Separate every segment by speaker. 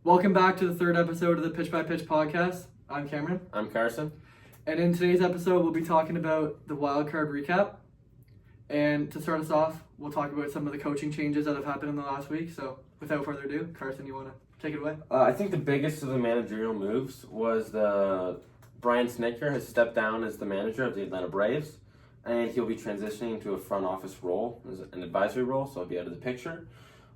Speaker 1: Welcome back to the third episode of the Pitch by Pitch podcast. I'm Cameron.
Speaker 2: I'm Carson.
Speaker 1: And in today's episode, we'll be talking about the wild card recap. And to start us off, we'll talk about some of the coaching changes that have happened in the last week. So without further ado, Carson, you want to take it away?
Speaker 2: I think the biggest of the managerial moves was Brian Snitker has stepped down as the manager of the Atlanta Braves, and he'll be transitioning into a front office role, as an advisory role, so he'll be out of the picture.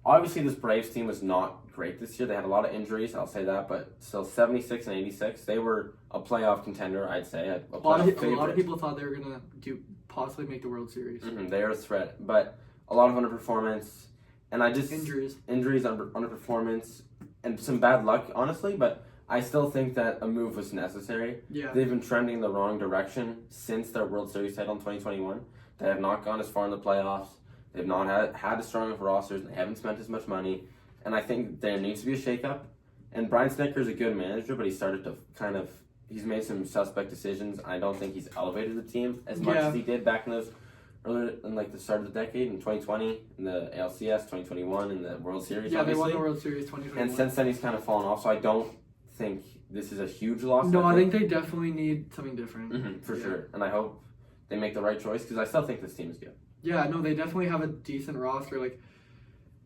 Speaker 2: Obviously, this Braves team was not great this year. They had a lot of injuries, I'll say that, but still 76 and 86. They were a playoff contender, I'd say. A
Speaker 1: lot
Speaker 2: playoff
Speaker 1: of people thought they were going to possibly make the World Series.
Speaker 2: They are a threat, but a lot of underperformance, and injuries, underperformance, and some bad luck, honestly, but I still think that a move was necessary.
Speaker 1: Yeah.
Speaker 2: They've been trending in the wrong direction since their World Series title in 2021. They have not gone as far in the playoffs. They've not had as strong of rosters, and they haven't spent as much money. And I think there needs to be a shakeup. And Brian Snitker is a good manager, but he started to he's made some suspect decisions. I don't think he's elevated the team as much as he did back in the start of the decade, in 2020, in the ALCS, 2021, in the World Series.
Speaker 1: Yeah,
Speaker 2: obviously.
Speaker 1: they won the World Series 2021.
Speaker 2: And since then, he's kind of fallen off. So I don't think this is a huge loss.
Speaker 1: No, I think they definitely need something different.
Speaker 2: For sure. And I hope they make the right choice, because I still think this team is good.
Speaker 1: Yeah, no, they definitely have a decent roster.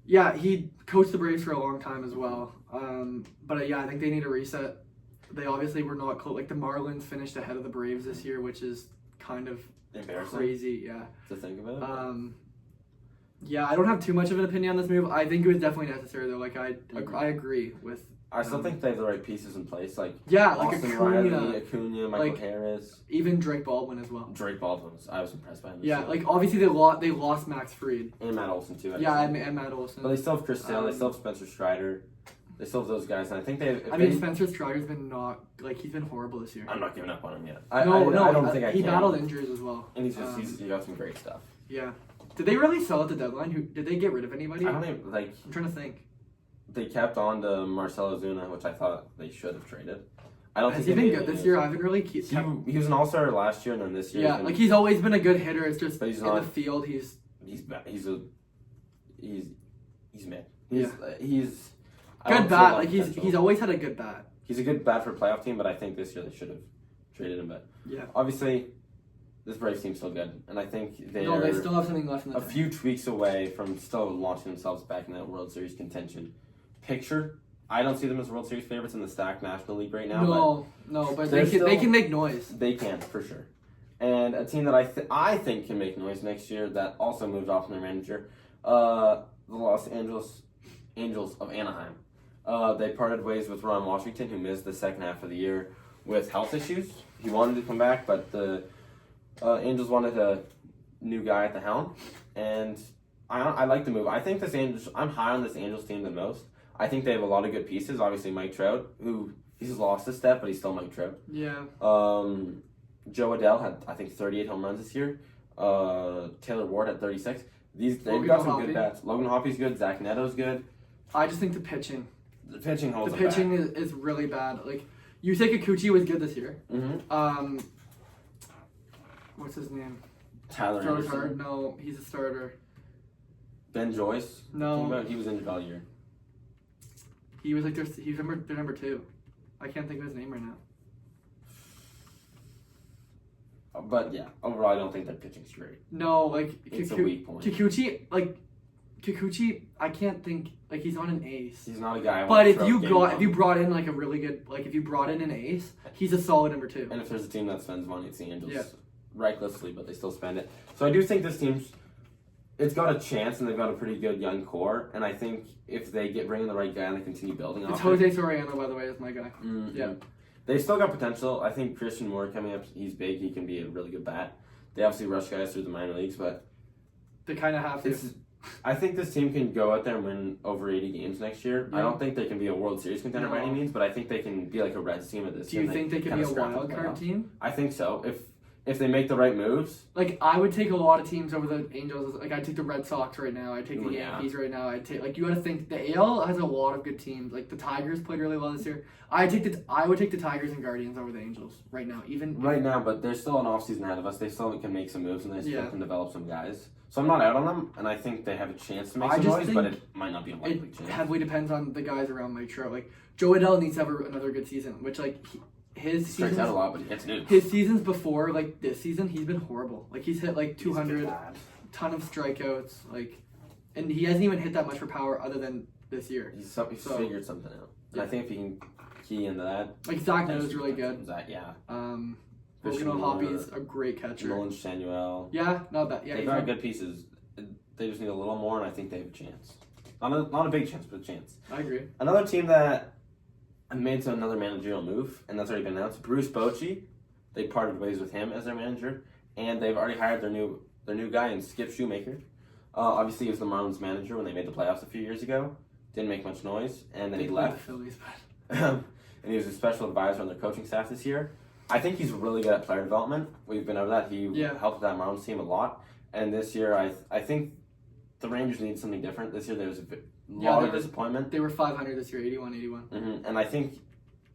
Speaker 1: He coached the Braves for a long time as well. But I think they need a reset. They obviously were not close. The Marlins finished ahead of the Braves this year, which is kind of
Speaker 2: embarrassing.
Speaker 1: Crazy, yeah.
Speaker 2: To think about.
Speaker 1: I don't have too much of an opinion on this move. I think it was definitely necessary, though. I agree with.
Speaker 2: I still think they have the right pieces in place, Austin Acuna, Michael Harris,
Speaker 1: even Drake Baldwin as well.
Speaker 2: Drake Baldwin, I was impressed by him.
Speaker 1: Obviously they lost Max Fried
Speaker 2: and Matt Olson too.
Speaker 1: And Matt Olson.
Speaker 2: But they still have Chris Sale, they still have Spencer Strider, they still have those guys, and I think they.
Speaker 1: Spencer Strider's been he's been horrible this year.
Speaker 2: I'm not giving up on him yet.
Speaker 1: I don't think he battled injuries as well,
Speaker 2: and he's got some great stuff.
Speaker 1: Yeah. Did they really sell at the deadline? Did they get rid of anybody?
Speaker 2: I don't even
Speaker 1: I'm trying to think.
Speaker 2: They kept on to Marcell Ozuna, which I thought they should have traded. I don't
Speaker 1: Has
Speaker 2: think
Speaker 1: he been good this year? I haven't really.
Speaker 2: He was an all-star last year, and then this year.
Speaker 1: Yeah, he's always been a good hitter. It's just
Speaker 2: but he's
Speaker 1: in
Speaker 2: not,
Speaker 1: the field. He's
Speaker 2: mid. He's
Speaker 1: good bat. He's always had a good bat.
Speaker 2: He's a good bat for a playoff team, but I think this year they should have traded him. But obviously, this Braves team's still good, and I think they
Speaker 1: still have something left in the tank.
Speaker 2: Few tweaks away from still launching themselves back in that World Series contention picture. I don't see them as World Series favorites in the stacked National League right now. But they can make noise. They can, for sure. And a team that I think can make noise next year that also moved off from their manager, the Los Angeles Angels of Anaheim. They parted ways with Ron Washington, who missed the second half of the year with health issues. He wanted to come back, but the Angels wanted a new guy at the helm, and I like the move. I think I'm high on this Angels team the most. I think they have a lot of good pieces. Obviously, Mike Trout, who he's lost a step, but he's still Mike Trout.
Speaker 1: Yeah.
Speaker 2: Joe Adell had, I think, 38 home runs this year. Taylor Ward had 36. They've got some good bats. Logan Hoppy's good. Zach Netto's good.
Speaker 1: I just think the pitching.
Speaker 2: The pitching holds
Speaker 1: The pitching is really bad. Yusei Kikuchi was good this year.
Speaker 2: Mm-hmm.
Speaker 1: What's his name?
Speaker 2: Tyler Anderson.
Speaker 1: Hard. No, he's a starter.
Speaker 2: Ben Joyce.
Speaker 1: No.
Speaker 2: He was injured all year.
Speaker 1: He was he's their number 2. I can't think of his name right now.
Speaker 2: But yeah, overall, I don't think their pitching's great.
Speaker 1: No,
Speaker 2: it's a weak point.
Speaker 1: Kikuchi, I can't think he's not an ace.
Speaker 2: He's not a guy.
Speaker 1: But if you brought in a really good if you brought in an ace, he's a solid number 2.
Speaker 2: And if there's a team that spends money, it's the Angels. Yeah. Recklessly, but they still spend it. So I do think this team's it's got a chance, and they've got a pretty good young core. And I think if they bring in the right guy and they continue building off
Speaker 1: it's Jose Soriano, by the way, is my guy.
Speaker 2: Mm-hmm.
Speaker 1: Yeah.
Speaker 2: They've still got potential. I think Christian Moore coming up, he's big. He can be a really good bat. They obviously rush guys through the minor leagues, but
Speaker 1: they kind of have to.
Speaker 2: I think this team can go out there and win over 80 games next year. Yeah. I don't think they can be a World Series contender by any means, but I think they can be like a Reds team at this.
Speaker 1: Do you think they can be a wild card team?
Speaker 2: I think so. If they make the right moves.
Speaker 1: I would take a lot of teams over the Angels. I'd take the Red Sox right now. I'd take the Yankees right now. I'd take, you got to think, the AL has a lot of good teams. The Tigers played really well this year. I would take the Tigers and Guardians over the Angels right now. Right now,
Speaker 2: but there's still an offseason ahead of us. They still can make some moves, and they still can develop some guys. So I'm not out on them, and I think they have a chance to make some noise, but it might not be a likely chance.
Speaker 1: It heavily depends on the guys around Mike Trout. Like, Joe Adell needs to have another good season, which, like, his
Speaker 2: strikes out a lot, but he gets new.
Speaker 1: His seasons before, like, this season, he's been horrible. Like, he's hit, like, 200, ton of strikeouts, like, and he hasn't even hit that much for power other than this year.
Speaker 2: He's figured something out. And I think if he can key into that.
Speaker 1: Like, Zach Noah's really good.
Speaker 2: Zach, yeah.
Speaker 1: Logan O'Hoppy's a great catcher.
Speaker 2: Nolan Samuel.
Speaker 1: Yeah, not bad. Yeah,
Speaker 2: they've got good pieces. They just need a little more, and I think they have a chance. Not a big chance, but a chance.
Speaker 1: I agree.
Speaker 2: Another team that made to another managerial move, and that's already been announced. Bruce Bochy, they parted ways with him as their manager, and they've already hired their new guy in Skip Shoemaker. Obviously, he was the Marlins manager when they made the playoffs a few years ago. Didn't make much noise, and then he left.
Speaker 1: The Phillies,
Speaker 2: and he was a special advisor on their coaching staff this year. I think he's really good at player development. We've been over that. He helped that Marlins team a lot. And this year, I think the Rangers need something different. This year, there was a lot of disappointment.
Speaker 1: They were 500 this year, 81.
Speaker 2: Mm-hmm. And I think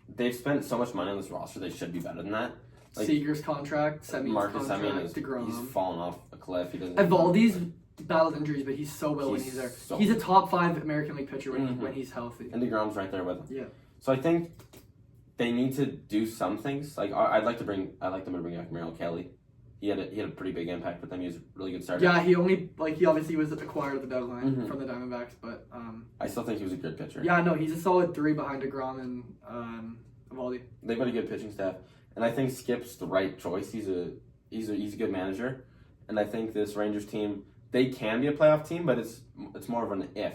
Speaker 2: they've spent so much money on this roster, they should be better than that.
Speaker 1: Like, Seager's contract, Semion's
Speaker 2: Marcus
Speaker 1: contract,
Speaker 2: DeGrom. He's fallen off a cliff.
Speaker 1: Evaldi's battled injuries, but he's so well when he's there. He's a top 5 American League pitcher when he's healthy.
Speaker 2: And DeGrom's right there with him.
Speaker 1: Yeah.
Speaker 2: So I think they need to do some things. Like I'd like them to bring back Merrill Kelly. He had a pretty big impact with them. He was a really good starter.
Speaker 1: Yeah, he obviously was acquired at the deadline from the Diamondbacks, but
Speaker 2: I still think he was a good pitcher.
Speaker 1: Yeah, no, he's a solid 3 behind DeGrom and Evaldi.
Speaker 2: They've got a good pitching staff, and I think Skip's the right choice. He's a good manager, and I think this Rangers team, they can be a playoff team, but it's more of an if.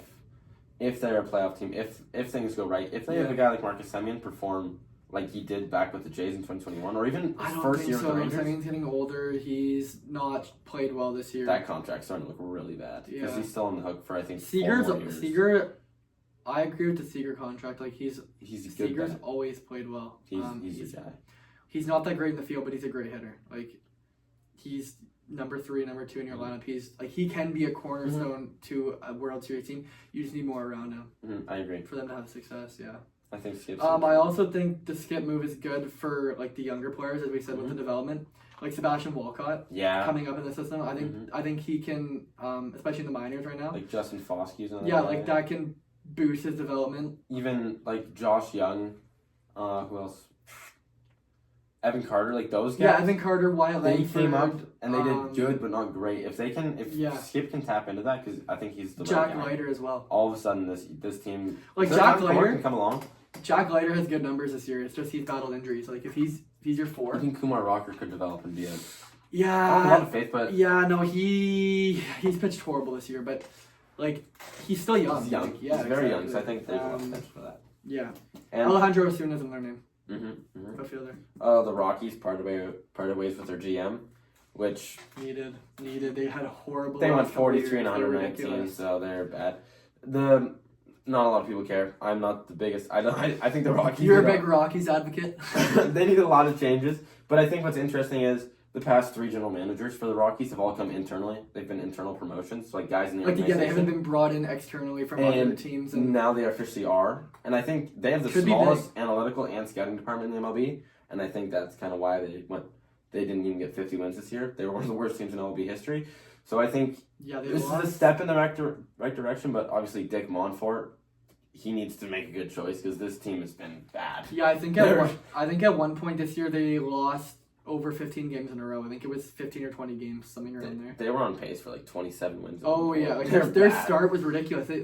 Speaker 2: If they're a playoff team, if things go right, if they have a guy like Marcus Semien perform like he did back with the Jays in 2021, or even his first year with the Rangers.
Speaker 1: Semien's getting older. He's not played well this year.
Speaker 2: That contract's starting to look really bad because he's still on the hook for I think
Speaker 1: Seager. I agree with the Seager contract. Like he's Seager's
Speaker 2: guy.
Speaker 1: Always played well.
Speaker 2: He's a guy.
Speaker 1: He's not that great in the field, but he's a great hitter. Like he's number 3, number 2 in your lineup. He's like he can be a cornerstone to a World Series team. You just need more around him.
Speaker 2: I agree.
Speaker 1: For them to have success. Yeah.
Speaker 2: I think Skip's
Speaker 1: I also think the Skip move is good for like the younger players, as we said with the development, like Sebastian Walcott.
Speaker 2: Yeah.
Speaker 1: Coming up in the system, I think he can, especially in the minors right now.
Speaker 2: Like Justin Foskey's another
Speaker 1: guy.
Speaker 2: like
Speaker 1: that can boost his development.
Speaker 2: Even like Josh Young, who else? Evan Carter, like those guys.
Speaker 1: Yeah, Evan Carter, Wyatt Langford.
Speaker 2: They came up and they did good, but not great. If Skip can tap into that, because I think he's the
Speaker 1: Jack
Speaker 2: right guy.
Speaker 1: Leiter as well.
Speaker 2: All of a sudden, this team
Speaker 1: like Jack Leiter
Speaker 2: can come along.
Speaker 1: Jack Leiter has good numbers this year. It's just he's battled injuries. Like if he's your 4.
Speaker 2: I think Kumar Rocker could develop and be a.
Speaker 1: Yeah.
Speaker 2: I have a lot of faith, but
Speaker 1: he's pitched horrible this year, but like he's still young.
Speaker 2: He's young.
Speaker 1: Like, yeah,
Speaker 2: he's very young, so I think there's a lot of potential for that.
Speaker 1: Yeah.
Speaker 2: And
Speaker 1: Alejandro Osuna is another name. Outfielder.
Speaker 2: The Rockies parted ways with their GM, which
Speaker 1: needed. They had a horrible.
Speaker 2: They went 43 and 119, so they're bad. Not a lot of people care. I'm not the biggest. I think the Rockies.
Speaker 1: You're a big Rockies advocate.
Speaker 2: They need a lot of changes, but I think what's interesting is the past 3 general managers for the Rockies have all come internally. They've been internal promotions, like guys in the organization.
Speaker 1: They haven't been brought in externally from other teams.
Speaker 2: And now they officially are. And I think they have the smallest analytical and scouting department in the MLB. And I think that's kind of why they didn't even get 50 wins this year. They were one of the worst teams in MLB history. So I think this is a step in the right direction. But obviously, Dick Monfort, he needs to make a good choice because this team has been bad.
Speaker 1: Yeah, I think at one point this year they lost over 15 games in a row. I think it was 15 or 20 games, something around there.
Speaker 2: They were on pace for like 27 wins.
Speaker 1: Oh yeah, like their start was ridiculous. I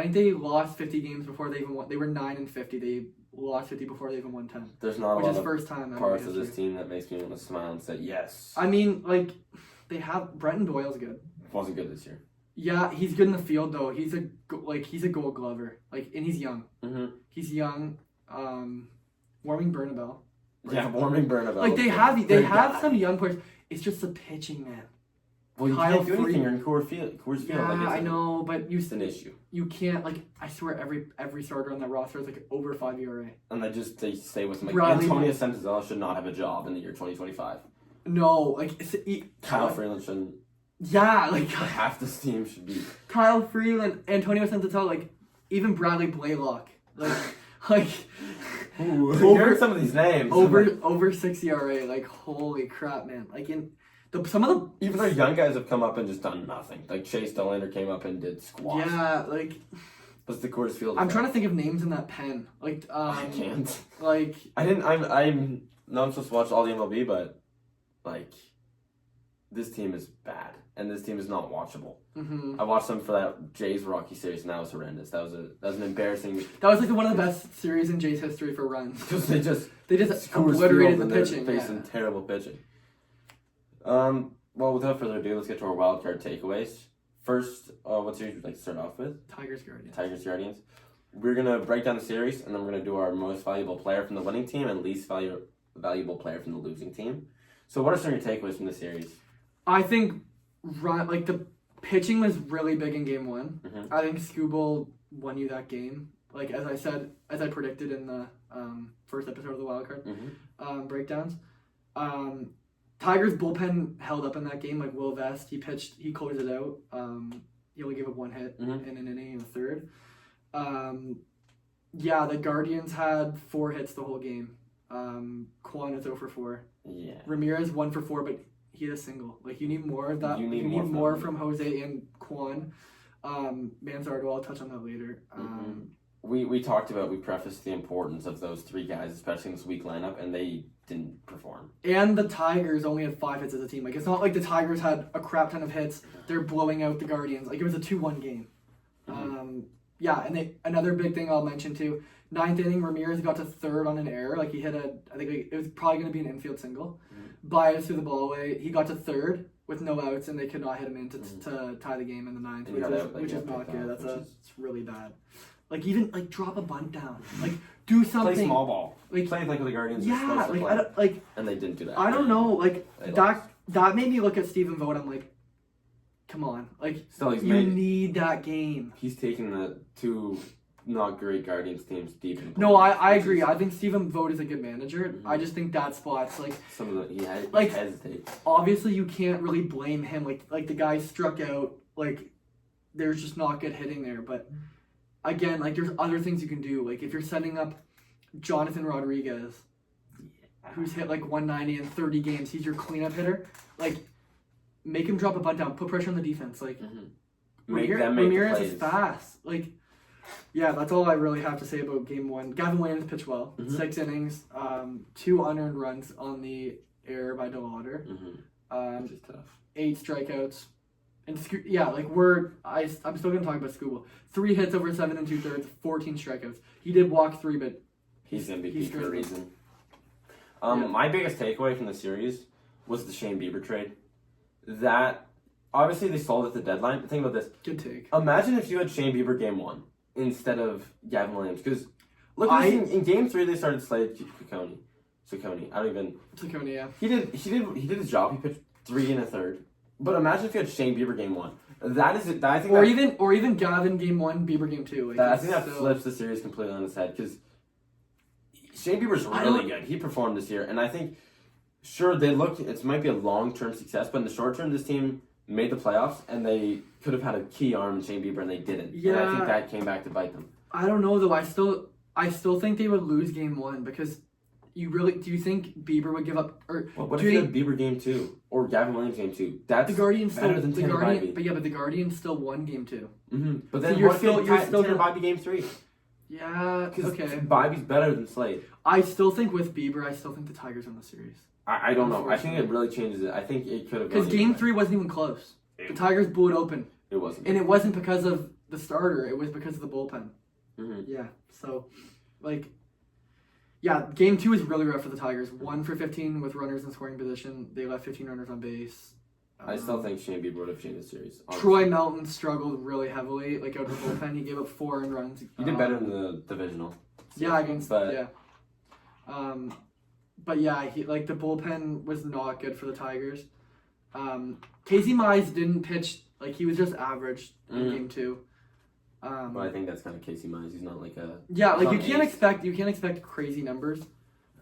Speaker 1: think they lost 50 games before they even won. They were 9-50. They lost 50 before they even won 10.
Speaker 2: There's not
Speaker 1: which
Speaker 2: a
Speaker 1: is
Speaker 2: lot
Speaker 1: first time
Speaker 2: parts of this team that makes me want to smile and say yes.
Speaker 1: I mean, like they have Brenton Doyle's good.
Speaker 2: Wasn't good this year.
Speaker 1: Yeah, he's good in the field though. He's a Gold Glover. Like, and he's young. He's young. Warming Bernabel.
Speaker 2: Yeah, Warming Bernabel.
Speaker 1: Like they have some young players. It's just the pitching, man.
Speaker 2: Well, you can't do anything. You're in Coors Field.
Speaker 1: Yeah, I know, but
Speaker 2: it's an issue.
Speaker 1: You can't, like, I swear every starter on that roster is like over 5 ERA.
Speaker 2: And they stay with him. Like Antonio Senzatella should not have a job in the year 2025.
Speaker 1: No, like
Speaker 2: Kyle Freeland shouldn't.
Speaker 1: Yeah, like
Speaker 2: half this team should be.
Speaker 1: Kyle Freeland, Antonio Senzatella, like even Bradley Blaylock, like.
Speaker 2: Ooh, heard some of these names.
Speaker 1: Over 6 ERA, like holy crap, man! Like Some of the
Speaker 2: even our young guys have come up and just done nothing. Like Chase Dollander came up and did squats.
Speaker 1: Yeah, like
Speaker 2: what's the Coors Field?
Speaker 1: I'm trying to think of names in that pen. Like
Speaker 2: I can't.
Speaker 1: Like
Speaker 2: I'm not supposed to watch all the MLB, but like this team is bad and this team is not watchable.
Speaker 1: Mm-hmm.
Speaker 2: I watched them for that Jays Rocky series and that was horrendous. That was an embarrassing.
Speaker 1: That was like one of the best series in Jays history for runs.
Speaker 2: Because they just
Speaker 1: obliterated the pitching.
Speaker 2: Facing terrible pitching. Well, without further ado, let's get to our wildcard takeaways. First, what series would you like to start off with?
Speaker 1: Tigers Guardians.
Speaker 2: Tigers Guardians. We're gonna break down the series, and then we're gonna do our most valuable player from the winning team and least valuable player from the losing team. So, what are some of your takeaways from the series?
Speaker 1: I think the pitching was really big in Game 1.
Speaker 2: Mm-hmm.
Speaker 1: I think Skubal won you that game. Like as I predicted in the first episode of the wildcard breakdowns. Tigers bullpen held up in that game. Like Will Vest, he closed it out. He only gave up one hit in an inning in the third. The Guardians had 4 hits the whole game. Kwan is 0 for 4.
Speaker 2: Yeah.
Speaker 1: Ramirez 1 for 4, but he had a single. Like you need more of that. You need more from Jose and Kwan. Manzardo, I'll touch on that later.
Speaker 2: We prefaced the importance of those 3 guys, especially in this weak lineup, and they didn't perform.
Speaker 1: And the Tigers only had 5 hits as a team. Like it's not like the Tigers had a crap ton of hits. They're blowing out the Guardians. Like it was a 2-1 game. And another big thing I'll mention too. 9th inning, Ramirez got to 3rd on an error. Like he hit I think it was probably going to be an infield single. Baez threw the ball away. He got to 3rd with no outs, and they could not hit him in to tie the game in the 9th, which is not good. It's really bad. Like even drop a bunt down. Like do something.
Speaker 2: Play small ball.
Speaker 1: Like
Speaker 2: play like the Guardians.
Speaker 1: Yeah,
Speaker 2: are supposed to play. And they didn't do that.
Speaker 1: I don't know. Like that made me look at Stephen Vogt. I'm like, come on. Like you need that game.
Speaker 2: He's taking the 2 not great Guardians teams deep.
Speaker 1: No, I agree. I think Stephen Vogt is a good manager. I just think that spot's like
Speaker 2: some of the he hesitates.
Speaker 1: Obviously, you can't really blame him. Like the guy struck out. Like there's just not good hitting there. But again, like there's other things you can do. Like if you're setting up Jonathan Rodriguez, who's hit like 190 in 30 games, he's your cleanup hitter. Like make him drop a bunt down, put pressure on the defense. Like Ramirez is fast. Like. Yeah, that's all I really have to say about Game 1. Gavin Williams pitched well. 6 innings, 2 unearned runs on the error by Dollander.
Speaker 2: Which is tough.
Speaker 1: 8 strikeouts. And I'm still going to talk about Skubal. 3 hits over 7 2/3, 14 strikeouts. He did walk 3, but
Speaker 2: he's MVP for a reason. My biggest takeaway from the series was the Shane Bieber trade. That, obviously they sold at the deadline, but think about this.
Speaker 1: Good take.
Speaker 2: Imagine if you had Shane Bieber Game 1. Instead of Gavin Williams, because look, in Game 3 they started Slade Ciccone.
Speaker 1: Ciccone, yeah.
Speaker 2: He did his job. He pitched 3 1/3. But imagine if you had Shane Bieber Game 1. That is it. I think.
Speaker 1: Or even Gavin Game 1, Bieber Game 2.
Speaker 2: I think that flips the series completely on its head because Shane Bieber's really good. He performed this year, and I think it might be a long-term success, but in the short term, this team made the playoffs, and they could have had a key arm in Shane Bieber, and they didn't. Yeah. And I think that came back to bite them.
Speaker 1: I don't know, though. I still think they would lose Game 1, because do you think Bieber would give up? Or
Speaker 2: what if you had Bieber Game 2, or Gavin Williams Game 2? That's the Guardians better than Tanner Bybee.
Speaker 1: But the Guardians still won Game 2.
Speaker 2: But then you're still Tanner Bybee Game 3.
Speaker 1: Yeah, okay.
Speaker 2: Bybee's better than Slade.
Speaker 1: I still think with Bieber, the Tigers win the series.
Speaker 2: I don't know. I think it really changes it. I think it could have.
Speaker 1: Because Game 3 wasn't even close. The Tigers blew it open.
Speaker 2: It wasn't.
Speaker 1: And it wasn't because of the starter. It was because of the bullpen. Yeah. So, Game 2 was really rough for the Tigers. 1 for 15 with runners in scoring position. They left 15 runners on base.
Speaker 2: I still think Shane Bieber would have changed the series. Honestly.
Speaker 1: Troy Melton struggled really heavily, out of the bullpen. He gave up 4 earned runs.
Speaker 2: He did better in the divisional.
Speaker 1: Yeah, the bullpen was not good for the Tigers. Casey Mize didn't pitch, he was just average in Game 2.
Speaker 2: But I think that's kind of Casey Mize. He's not like a...
Speaker 1: Yeah, you can't expect crazy numbers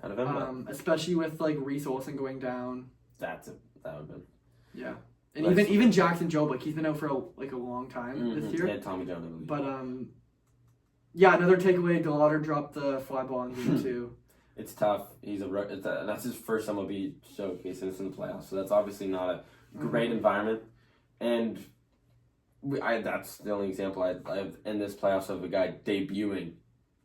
Speaker 2: out of him,
Speaker 1: especially with Reese Olson going down.
Speaker 2: That would have been...
Speaker 1: Yeah. And even Jackson Jobe, he's been out for a long time this year.
Speaker 2: Yeah, Tommy John, I believe.
Speaker 1: But another takeaway, Dollander dropped the fly ball in Game 2.
Speaker 2: It's tough. That's his first MLB showcase, and it's in the playoffs, so that's obviously not a great environment. And that's the only example I have in this playoffs of a guy debuting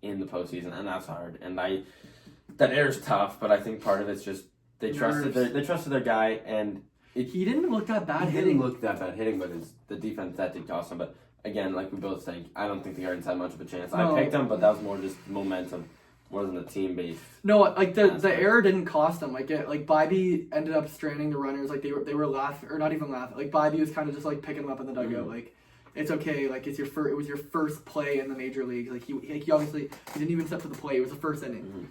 Speaker 2: in the postseason, and that's hard. And that air's tough, but I think part of it's just they trusted their guy, and
Speaker 1: he didn't look that bad hitting.
Speaker 2: He didn't look that bad hitting, but it's the defense that did cost him. But again, like we both think, I don't think the Guardians had much of a chance. No. I picked them, but that was more just momentum, more than the team based.
Speaker 1: No, like the error didn't cost them. Like Bibee ended up stranding the runners. Like they were laughing, or not even laughing. Like Bibee was kind of just like picking them up in the dugout. Like it's okay. Like it was your first play in the major leagues. Like he obviously he didn't even step to the plate. It was the first inning.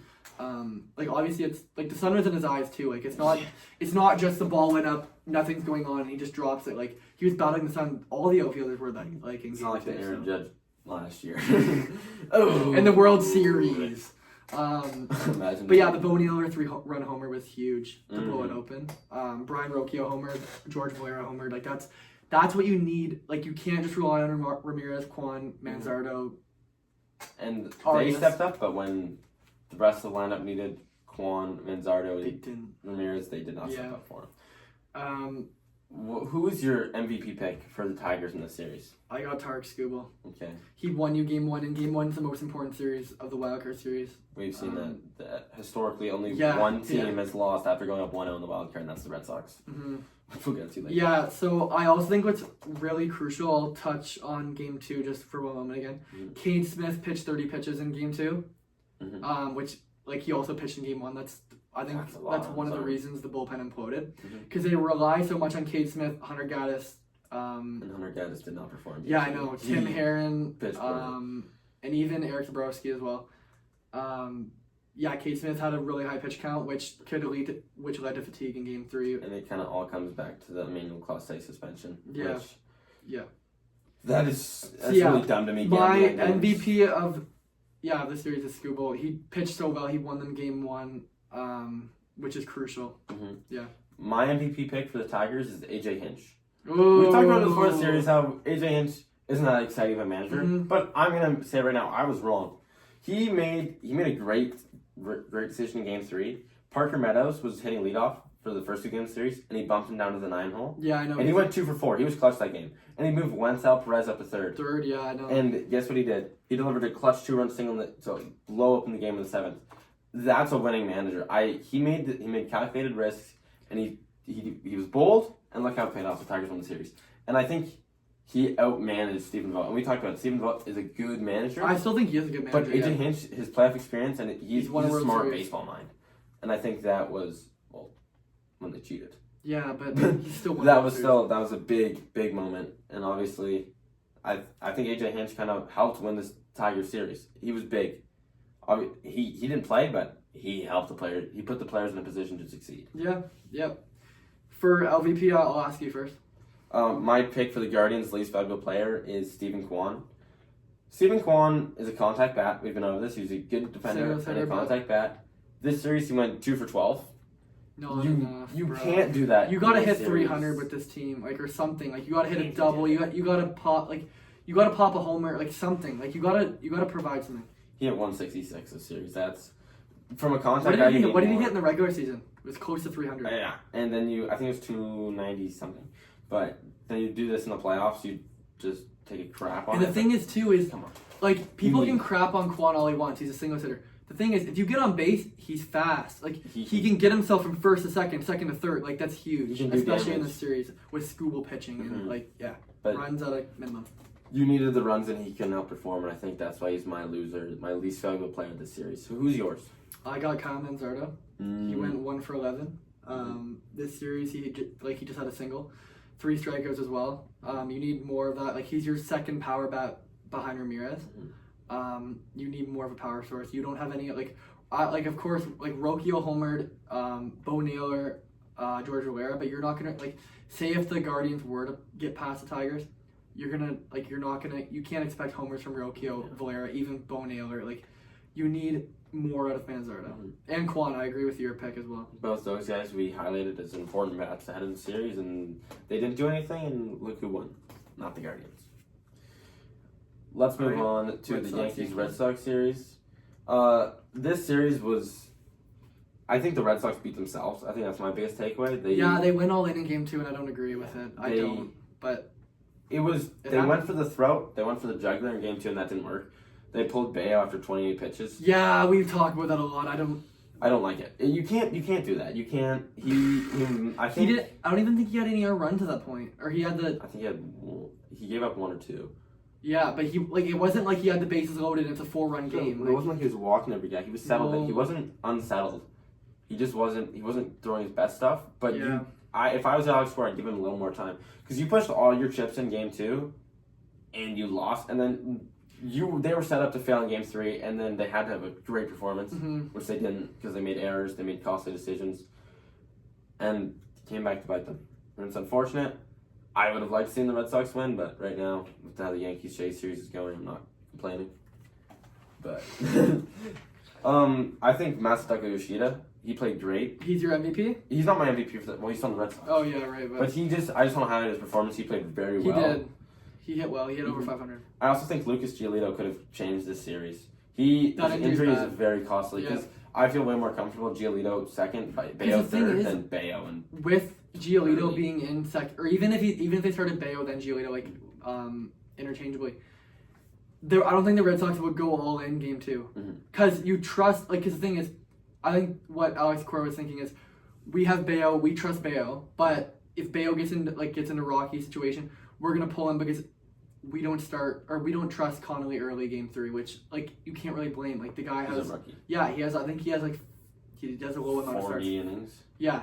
Speaker 1: Like obviously it's like the sun was in his eyes too. Like it's not just the ball went up, nothing's going on, and he just drops it. Like he was battling the sun. All the outfielders were like in
Speaker 2: it's not like the Aaron Judge last year.
Speaker 1: In the World Series.
Speaker 2: Imagine.
Speaker 1: But yeah, the Bo Naylor 3-run homer was huge to blow it open. Brian Rocchio homered, George Valera homered. Like that's what you need. Like you can't just rely on Ramirez, Kwan, Manzardo.
Speaker 2: And they stepped up, but when the rest of the lineup needed Kwan, Manzardo, Ramirez, they did not step up for him. Who was your MVP pick for the Tigers in this series?
Speaker 1: I got Tarik Skubal.
Speaker 2: Okay.
Speaker 1: He won you Game 1, and Game 1 is the most important series of the Wildcard Series.
Speaker 2: We've seen that historically only one team has lost after going up 1-0 in the Wildcard, and that's the Red Sox. We'll get to later. Yeah, so I also think what's really crucial, I'll touch on Game 2 just for one moment again. Cade Smith pitched 30 pitches in Game 2, which like he also pitched in Game 1. I think that's one of the reasons the bullpen imploded, because they rely so much on Cade Smith, Hunter Gaddis. And Hunter Gaddis did not perform.
Speaker 1: Yeah, I know. Tim Herron, and even Eric Zabrowski as well. Cade Smith had a really high pitch count, which led to fatigue in Game 3.
Speaker 2: And it kind of all comes back to the Emmanuel Clase suspension.
Speaker 1: Yeah.
Speaker 2: That's really dumb to me.
Speaker 1: My MVP of the series is Skubal. He pitched so well. He won them Game 1. Which is crucial. Yeah.
Speaker 2: My MVP pick for the Tigers is AJ Hinch.
Speaker 1: Ooh.
Speaker 2: We've talked about this before the series how AJ Hinch isn't that exciting of a manager, but I'm gonna say right now I was wrong. He made a great decision in Game 3. Parker Meadows was hitting leadoff for the first 2 games of the series, and he bumped him down to the 9 hole.
Speaker 1: Yeah, I know.
Speaker 2: And he went 2 for 4. He was clutch that game, and he moved Wencel Perez up to third.
Speaker 1: Yeah, I know.
Speaker 2: And guess what he did? He delivered a clutch 2-run single to blow up in the game in the 7th. That's a winning manager. He made calculated risks, and he was bold, and look how it paid off. The Tigers won the series, and I think he outmanaged Stephen Vogt. And we talked about it. Stephen Vogt is a good manager.
Speaker 1: I still think he is a good manager.
Speaker 2: But AJ Hinch, his playoff experience, and he's a smart baseball mind, and I think that was when they cheated.
Speaker 1: Yeah, but he still won.
Speaker 2: that was a big moment, and obviously, I think AJ Hinch kind of helped win this Tigers series. He was big. He didn't play, but he helped the players. He put the players in a position to succeed.
Speaker 1: Yeah. For LVP, I'll ask you first.
Speaker 2: My pick for the Guardians' least valuable player is Stephen Kwan. Stephen Kwan is a contact bat. We've been over this. He's a good defender and a contact bat. This series, he went 2 for 12.
Speaker 1: No,
Speaker 2: you can't do that.
Speaker 1: You gotta hit 300 with this team, like, or something. Like you gotta hit a double. You gotta pop a homer, like something. Like you gotta provide something.
Speaker 2: He hit 166 this series. That's from a contact
Speaker 1: guy. What did he hit in the regular season? It was close to 300.
Speaker 2: Yeah, and then I think it was 290 something. But then you do this in the playoffs, you just take a crap on it.
Speaker 1: And the thing is, too, is like people can crap on Kwan all he wants. He's a single hitter. The thing is, if you get on base, he's fast. Like he can get himself from first to second, second to third. Like that's huge, especially in this series with Skubal pitching and but runs at a minimum.
Speaker 2: You needed the runs, and he can outperform, and I think that's why he's my least valuable player in this series. So who's yours? I got Kyle Manzardo. He went 1 for 11. This series, he just had a single, 3 strikeouts as well. You need more of that. Like he's your second power bat behind Ramirez. You need more of a power source. You don't have any of course Rocchio homered, Bo Naylor, George Valera, but you're not gonna say if the Guardians were to get past the Tigers. You can't expect homers from Rocchio, Valera, even Bo Naylor. You need more out of Manzardo. And Kwan, I agree with your pick as well. Both those guys we highlighted as important bats ahead of the series, and they didn't do anything, and look who won. Not the Guardians. Let's move on to the Yankees-Red Sox series. This series was I think the Red Sox beat themselves. I think that's my biggest takeaway.
Speaker 1: They went all in game 2, and I don't agree with it. I don't. But
Speaker 2: they went for the throat. They went for the jugular in game 2, and that didn't work. They pulled Bayo after 28 pitches.
Speaker 1: Yeah, we've talked about that a lot. I don't like it. You can't do that. You can't. I don't even think he had any runs at that point, or he had the.
Speaker 2: I think he gave up 1 or 2.
Speaker 1: Yeah, but it wasn't like he had the bases loaded. It's a 4-run game.
Speaker 2: It wasn't like he was walking every guy. He was settled. No. He wasn't unsettled. He just wasn't. He wasn't throwing his best stuff. But if I was Alex Cora, I'd give him a little more time because you pushed all your chips in game 2, and you lost, and then. They were set up to fail in game 3, and then they had to have a great performance, which they didn't because they made errors, they made costly decisions, and came back to bite them. And it's unfortunate. I would have liked seeing the Red Sox win, but right now, with how the Yankees Chase series is going, I'm not complaining. But I think Masataka Yoshida, he played great.
Speaker 1: He's your MVP?
Speaker 2: He's not my MVP for that. Well, he's on the Red Sox.
Speaker 1: Oh yeah, right.
Speaker 2: But I just want to highlight his performance. He played very well.
Speaker 1: He did. He hit well. He hit over 500.
Speaker 2: I also think Lucas Giolito could have changed this series. His injury is very costly because I feel way more comfortable Giolito second, Bayo third, than Bayo. And
Speaker 1: with Giolito being in second, or even if they started Bayo then Giolito interchangeably, I don't think the Red Sox would go all in game 2 because you trust. Because the thing is, I think what Alex Cora was thinking is, we have Bayo, we trust Bayo, but if Bayo gets into a rocky situation, we're gonna pull him because we don't trust Connolly early game 3, which you can't really blame. The guy has he does a low amount of starts.
Speaker 2: 40 innings.
Speaker 1: Yeah,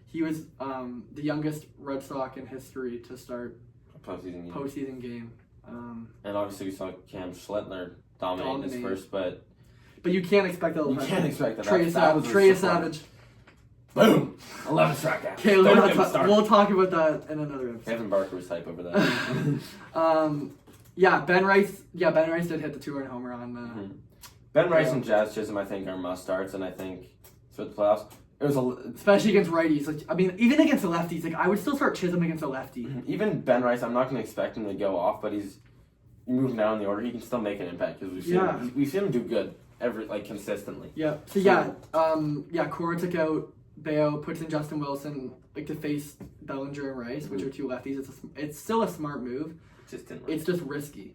Speaker 1: he was the youngest Red Sox in history to start
Speaker 2: a postseason game.
Speaker 1: And
Speaker 2: obviously we saw Cam Schlettler dominate his first, but
Speaker 1: you can't expect that.
Speaker 2: You can't expect that.
Speaker 1: Trey Savage.
Speaker 2: Boom! 11 strikeouts.
Speaker 1: Okay, we'll talk about that in another episode.
Speaker 2: Kevin Barker was hype over that.
Speaker 1: Ben Rice did hit the 2-run homer on.
Speaker 2: Ben Rice and Jazz Chisholm, I think, are must starts, and I think for the playoffs, it was
Speaker 1: especially against righties. Even against the lefties, I would still start Chisholm against a lefty.
Speaker 2: Even Ben Rice, I'm not going to expect him to go off, but he's moving down in the order. He can still make an impact because we've seen him do good consistently.
Speaker 1: Yeah. So Cora took out Bayo, puts in Justin Wilson to face Bellinger and Rice, which are 2 lefties. It's still a smart move. It's just risky,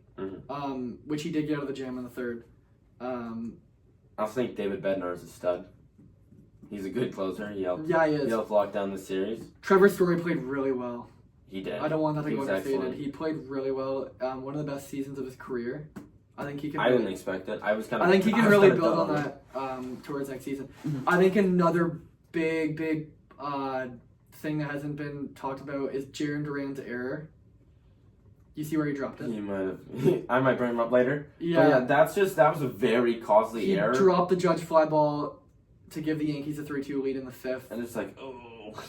Speaker 1: which he did get out of the jam in the 3rd.
Speaker 2: I also think David Bednar is a stud. He's a good closer. He helped lock down the series.
Speaker 1: Trevor Story played really well.
Speaker 2: He did.
Speaker 1: I don't want that to go understated. He played really well. One of the best seasons of his career. I think he can.
Speaker 2: I didn't expect it. I think
Speaker 1: he can really build on that towards next season. I think another big thing that hasn't been talked about is Jarren Duran's error. You see where he dropped it?
Speaker 2: He might have. I might bring him up later.
Speaker 1: Yeah.
Speaker 2: But that was a very costly error.
Speaker 1: He dropped the Judge fly ball to give the Yankees a 3-2 lead in the 5th.
Speaker 2: And it's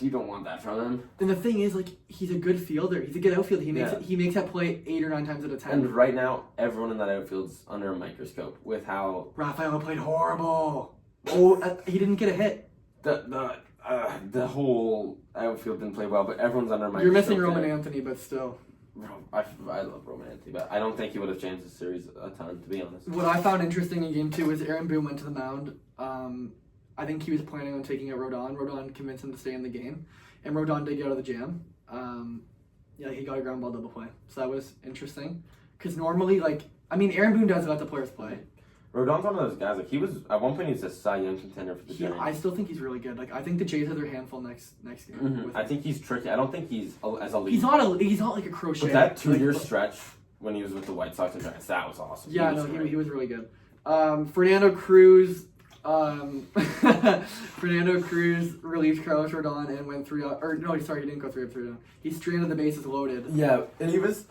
Speaker 2: you don't want that from him.
Speaker 1: And the thing is, he's a good fielder. He's a good outfielder. He makes that play 8 or 9 times out of 10.
Speaker 2: And right now, everyone in that outfield's under a microscope with how
Speaker 1: Rafael played horrible. Oh, he didn't get a hit.
Speaker 2: The whole outfield didn't play well, but everyone's under a microscope.
Speaker 1: You're missing Roman Anthony, but still.
Speaker 2: I love Roman Anthony, but I don't think he would have changed the series a ton, to be honest.
Speaker 1: What I found interesting in game 2 is Aaron Boone went to the mound. I think he was planning on taking out Rodon. Rodon convinced him to stay in the game, and Rodon did get out of the jam. He got a ground ball double play, so that was interesting. Because normally, Aaron Boone does let the players play.
Speaker 2: Rodon's one of those guys. He was at one point he was a Cy Young contender for the Giants.
Speaker 1: I still think he's really good. I think the Jays have their handful next game.
Speaker 2: I think he's tricky. I don't think he's as elite.
Speaker 1: He's not like a crochet.
Speaker 2: But that 2-year stretch when he was with the White Sox and Giants, that was awesome.
Speaker 1: Yeah, he was really good. Fernando Cruz Fernando Cruz relieved Carlos Rodon and went 3 out. Or no, sorry, he didn't go 3 up, 3 down. He stranded the bases loaded.
Speaker 2: Yeah, and he was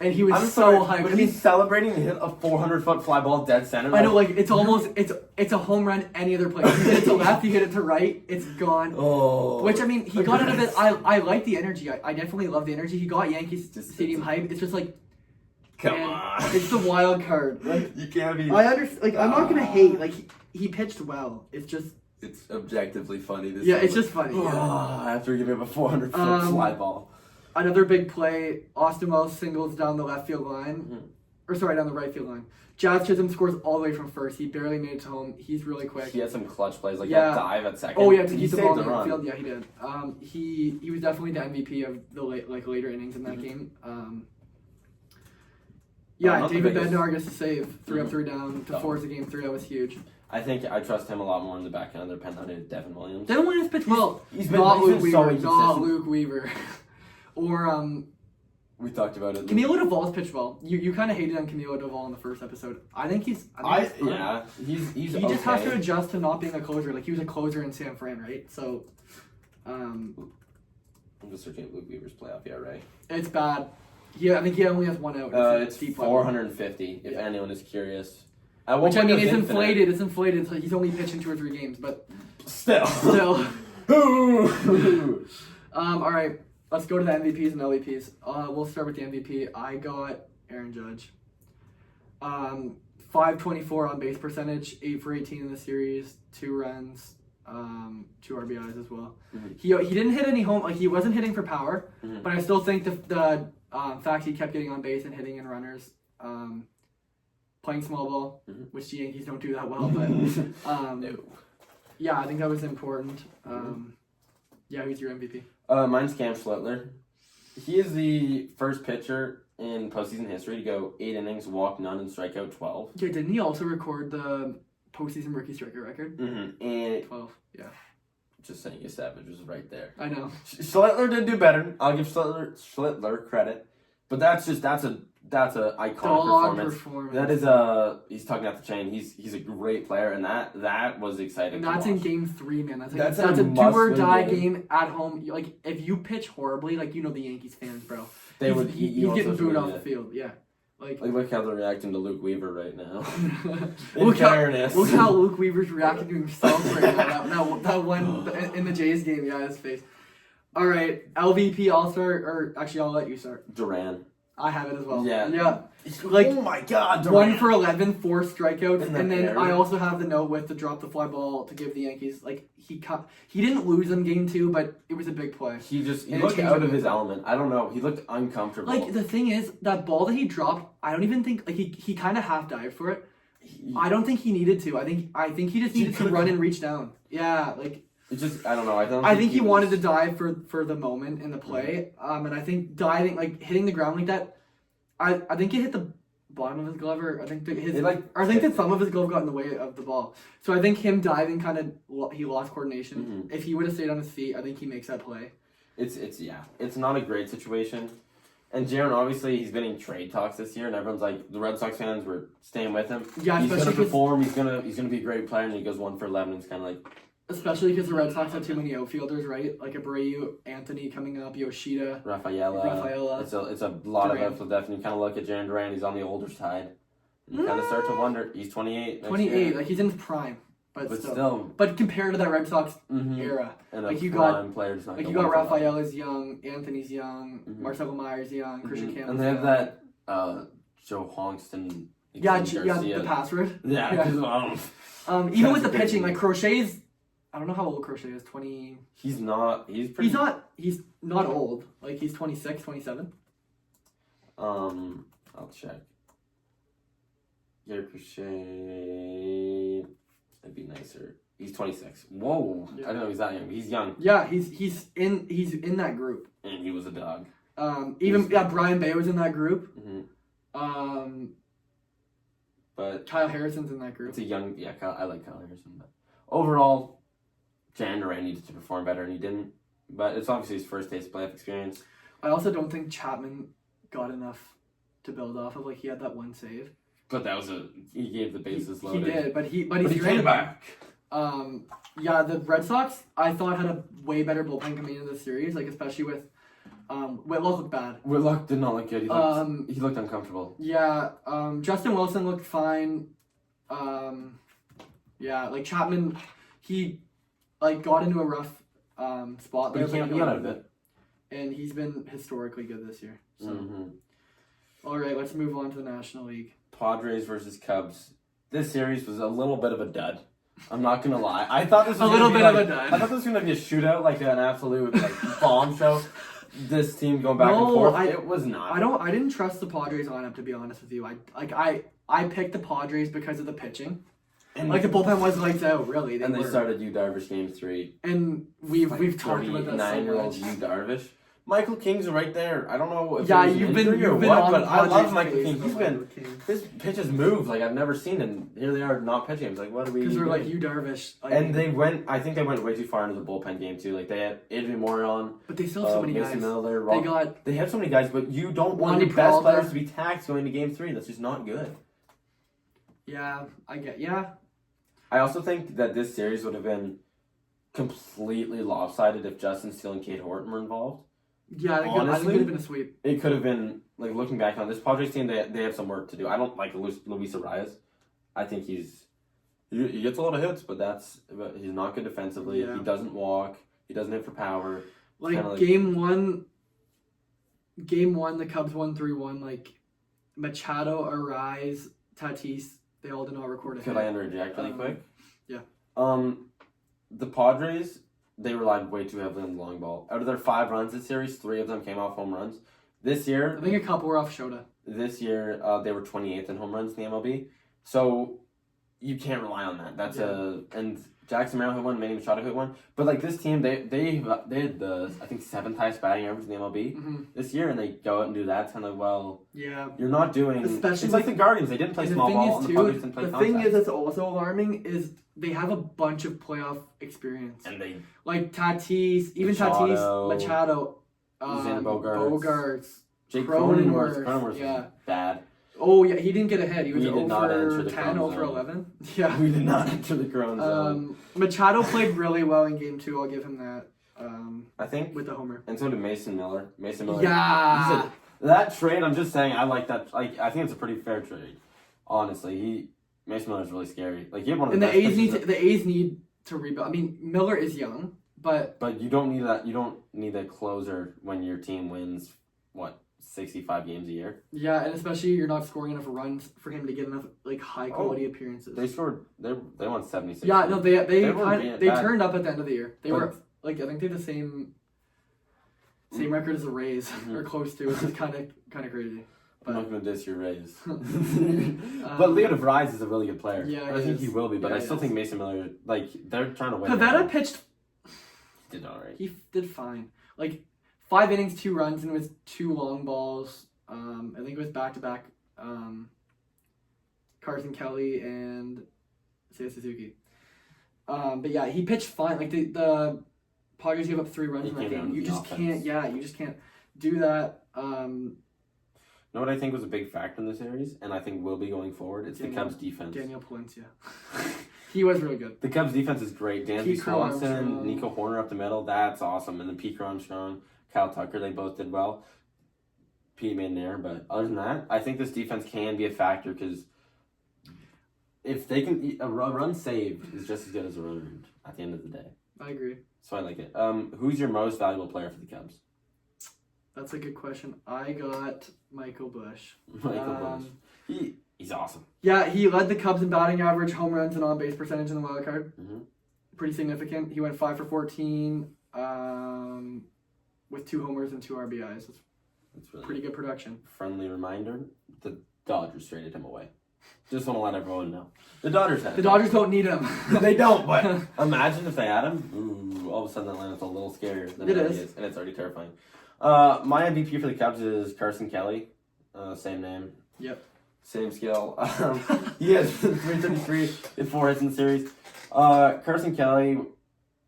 Speaker 1: so hyped.
Speaker 2: But he's celebrating and hit a 400-foot fly ball dead center.
Speaker 1: I know, it's almost it's a home run any other place. You hit it to left, you hit it to right, it's gone.
Speaker 2: Oh.
Speaker 1: Which he got out of it. I like the energy. I definitely love the energy. He got Yankees Stadium hype. It's just
Speaker 2: come on.
Speaker 1: It's the wild card.
Speaker 2: You can't be.
Speaker 1: I understand. I'm not gonna hate. He pitched well. It's just.
Speaker 2: It's objectively funny to see.
Speaker 1: Yeah, it's just funny.
Speaker 2: After giving him a 400-foot fly ball.
Speaker 1: Another big play. Austin Wells singles down the left field line. down the right field line. Jazz Chisholm scores all the way from first. He barely made it to home. He's really quick.
Speaker 2: He had some clutch plays, like that dive at second.
Speaker 1: Oh yeah, to keep the ball in the field. Yeah, he did. He was definitely the MVP of the later innings in that game. David Bednar gets a save, 3 up, 3 down to force the game 3. That was huge.
Speaker 2: I think I trust him a lot more in the back end of their pen than Devin Williams.
Speaker 1: Devin Williams pitched well. He's not Luke Weaver. Or
Speaker 2: we talked about it.
Speaker 1: Camilo Duvall's pitched well. You kind of hated on Camilo Duvall in the first episode. He's he just has to adjust to not being a closer. Like he was a closer in San Fran, right? So,
Speaker 2: I'm just searching Luke Weaver's playoff ERA.
Speaker 1: It's bad. I think he only has 1 out.
Speaker 2: It's 450. If anyone is curious.
Speaker 1: Which I mean, it's inflated. It's inflated. So he's only pitching 2 or 3 games, but
Speaker 2: still.
Speaker 1: All right. Let's go to the MVPs and LVPs. We'll start with the MVP. I got Aaron Judge. 524 on base percentage, 8 for 18 in the series, 2 runs, 2 RBIs as well. Mm-hmm. He didn't hit any home. Like he wasn't hitting for power, but I still think the fact he kept getting on base and hitting in runners, playing small ball, which the Yankees don't do that well, but yeah, I think that was important. Who's your MVP?
Speaker 2: Mine's Cam Schlittler. He is the first pitcher in postseason history to go 8 innings, walk none, and strike out 12.
Speaker 1: Yeah, didn't he also record the postseason rookie striker record?
Speaker 2: And
Speaker 1: 12, yeah.
Speaker 2: Just saying, your Savage was right there.
Speaker 1: I know.
Speaker 2: Schlittler did do better. I'll give Schlittler credit, but that's a iconic performance. That is he's tugging at the chain. He's a great player, and that was exciting.
Speaker 1: And that's in Game 3, man. That's a do or die game at home. Like if you pitch horribly, like the Yankees fans, bro. He's getting booed off the field. Yeah. Like
Speaker 2: look how they're reacting to Luke Weaver right now.
Speaker 1: Look how Luke Weaver's reacting to himself right now. That one in the Jays game, his face. All right, LVP, I'll start, or actually I'll let you start.
Speaker 2: Duran.
Speaker 1: I have it as well.
Speaker 2: Yeah.
Speaker 1: Like,
Speaker 2: oh my God,
Speaker 1: Duran. 1 for 11, 4 strikeouts, and then I also have the note with the drop the fly ball to give the Yankees. Like he didn't lose in Game 2, but it was a big play.
Speaker 2: He looked out of his element. I don't know. He looked uncomfortable.
Speaker 1: Like the thing is, that ball that he dropped, I don't even think he kind of half dived for it. I don't think he needed to. I think he just needed to run and reach down. Yeah, like.
Speaker 2: It's just I don't know.
Speaker 1: I think he wanted to dive for the moment in the play, and I think diving, like hitting the ground like that, I think it hit the bottom of his glove, or I think the thumb of his glove got in the way of the ball. So I think him diving he lost coordination. If he would have stayed on his feet, I think he makes that play.
Speaker 2: It's not a great situation. And Jaron, obviously, he's been in trade talks this year, and everyone's like, the Red Sox fans were staying with him.
Speaker 1: Yeah,
Speaker 2: he's going to perform. He's gonna be a great player, and he goes 1 for 11. It's kind of like.
Speaker 1: Especially because the Red Sox have too many outfilders, right? Like Abreu, Anthony coming up, Yoshida,
Speaker 2: Rafaela. It's a lot of outfield depth, and you kind of look at Jarren Duran. He's on the older side. And you kind of start to wonder. He's 28.
Speaker 1: 28, like he's in his prime, but still. But compared to that Red Sox era,
Speaker 2: and
Speaker 1: like you got Rafaela's young, Anthony's young, Marcelo Meyer's young, Christian Campbell's
Speaker 2: and they have that Joe Hongston.
Speaker 1: The password.
Speaker 2: Yeah.
Speaker 1: Even with the pitching, like Crochet's. I don't know how old Crochet is, 20... He's not old. Like, he's 26, 27.
Speaker 2: I'll check. Gary Crochet... That'd be nicer. He's 26. Whoa! Yeah. I don't know he's that young. He's young.
Speaker 1: Yeah, he's in that group.
Speaker 2: And he was a dog.
Speaker 1: Brian Bay was in that group.
Speaker 2: But...
Speaker 1: Kyle Harrison's in that group.
Speaker 2: It's a young... Yeah, I like Kyle Harrison, but... Overall... Jarren Duran needed to perform better, and he didn't. But it's obviously his first taste of playoff experience.
Speaker 1: I also don't think Chapman got enough to build off of. Like, he had that one save.
Speaker 2: But that was he gave the bases loaded.
Speaker 1: He did, but he came back. The Red Sox, I thought, had a way better bullpen coming into the series, like, especially with Whitlock looked bad.
Speaker 2: Whitlock did not look good. He looked uncomfortable.
Speaker 1: Yeah, Justin Wilson looked fine. Chapman, he... got into a rough spot there.
Speaker 2: But he got out of it.
Speaker 1: And he's been historically good this year. So. All right, let's move on to the National League.
Speaker 2: Padres versus Cubs. This series was a little bit of a dud. I'm not going to lie. I thought this was
Speaker 1: a little bit of a dud.
Speaker 2: I thought this was going to be a shootout, like an absolute bomb show. this team going back and forth. It was not.
Speaker 1: I didn't trust the Padres lineup, to be honest with you. I picked the Padres because of the pitching. And the bullpen was lights out, really.
Speaker 2: They started Yu Darvish game 3.
Speaker 1: And we've talked about that so
Speaker 2: 9-year-old Yu Darvish. Michael King's right there. I don't know if
Speaker 1: you've been what,
Speaker 2: but I love Michael King. His pitches move like I've never seen, and here they are not pitching. I was like, what are we?
Speaker 1: Because they're like Yu Darvish.
Speaker 2: And I think they went way too far into the bullpen game too. Like they had Adrian Moreon,
Speaker 1: but they still have so many
Speaker 2: Mason
Speaker 1: guys.
Speaker 2: Miller, they have so many guys, but you don't want your best players to be taxed going to game 3. That's just not good.
Speaker 1: Yeah, I get. Yeah.
Speaker 2: I also think that this series would have been completely lopsided if Justin Steele and Cade Horton were involved.
Speaker 1: Yeah, I think it would have been a sweep.
Speaker 2: It could have been, like, looking back on this Padres team, they have some work to do. I don't like Luis Arias. I think he gets a lot of hits, but he's not good defensively. Yeah. He doesn't walk. He doesn't hit for power.
Speaker 1: Like game one, the Cubs won 3-1. Like, Machado, Arias, Tatis, they all did not record a hit.
Speaker 2: Could I interject really quick?
Speaker 1: Yeah.
Speaker 2: The Padres, they relied way too heavily on the long ball. Out of their 5 runs this series, 3 of them came off home runs. This year,
Speaker 1: I think a couple were off Shota.
Speaker 2: This year, they were 28th in home runs in the MLB. So you can't rely on that. And Jackson Merrill hit one, Manny Machado hit one. But like this team, they had the I think 7th highest batting average in the MLB this year, and they go out and do that. It's kind of you're not doing. Especially it's like the Guardians. They didn't play small ball, and the Padres didn't play contact.
Speaker 1: The thing is, that's also alarming is they have a bunch of playoff experience,
Speaker 2: and they
Speaker 1: like Tatis, Machado, Bogarts,
Speaker 2: Jake Cronenworth was bad.
Speaker 1: Oh, yeah, he didn't get ahead. He was 0
Speaker 2: for
Speaker 1: 10, 0 for 11. Yeah.
Speaker 2: We did not enter the Cron zone.
Speaker 1: Machado played really well in game 2. I'll give him that.
Speaker 2: I think.
Speaker 1: With the homer.
Speaker 2: And so did Mason Miller.
Speaker 1: Yeah.
Speaker 2: That trade, I'm just saying, I like that. Like, I think it's a pretty fair trade. Honestly, Mason Miller's really scary. Like, you have one of the best
Speaker 1: the A's need to rebuild. I mean, Miller is young, but
Speaker 2: you don't need that. You don't need a closer when your team wins, 65 games a year.
Speaker 1: Yeah, and especially you're not scoring enough runs for him to get enough high quality appearances.
Speaker 2: They scored. They won 76.
Speaker 1: Yeah, no, they turned up at the end of the year. They were I think they had the same record as the Rays or close to, which is kind of crazy.
Speaker 2: I'm not going to diss your Rays. But Leo DeVries is a really good player.
Speaker 1: Yeah,
Speaker 2: I think he will be, but I still think Mason Miller, they're trying to win.
Speaker 1: Pivetta pitched.
Speaker 2: He did all right.
Speaker 1: He did fine. 5 innings, 2 runs, and it was 2 long balls. I think it was back-to-back Carson Kelly and Seiya Suzuki. But yeah, he pitched fine. The Padres gave up 3 runs in that game. You just can't do that.
Speaker 2: You know what I think was a big factor in the series, and I think will be going forward? It's the Cubs' defense.
Speaker 1: Daniel Palencia. He was really good.
Speaker 2: The Cubs' defense is great. Dansby Swanson, Nico Horner up the middle. That's awesome. And then Pete Armstrong, Kyle Tucker, they both did well. Pete made an error, but other than that, I think this defense can be a factor because if they can, a run saved is just as good as a run earned at the end of the day.
Speaker 1: I agree.
Speaker 2: So I like it. Who's your most valuable player for the Cubs?
Speaker 1: That's a good question. I got Michael Busch.
Speaker 2: Busch. He's awesome.
Speaker 1: Yeah, he led the Cubs in batting average, home runs, and on-base percentage in the wild card.
Speaker 2: Mm-hmm.
Speaker 1: Pretty significant. He went 5 for 14 with 2 homers and 2 RBIs. That's really pretty good production.
Speaker 2: Friendly reminder, the Dodgers traded him away. Just want to let everyone know. The Dodgers
Speaker 1: don't need him.
Speaker 2: They don't, but imagine if they had him. Ooh, all of a sudden that lineup's a little scarier than it is. And it's already terrifying. My MVP for the Cubs is Carson Kelly. Same name.
Speaker 1: Yep.
Speaker 2: Same skill. He has 333 and 4 hits in the series. Carson Kelly,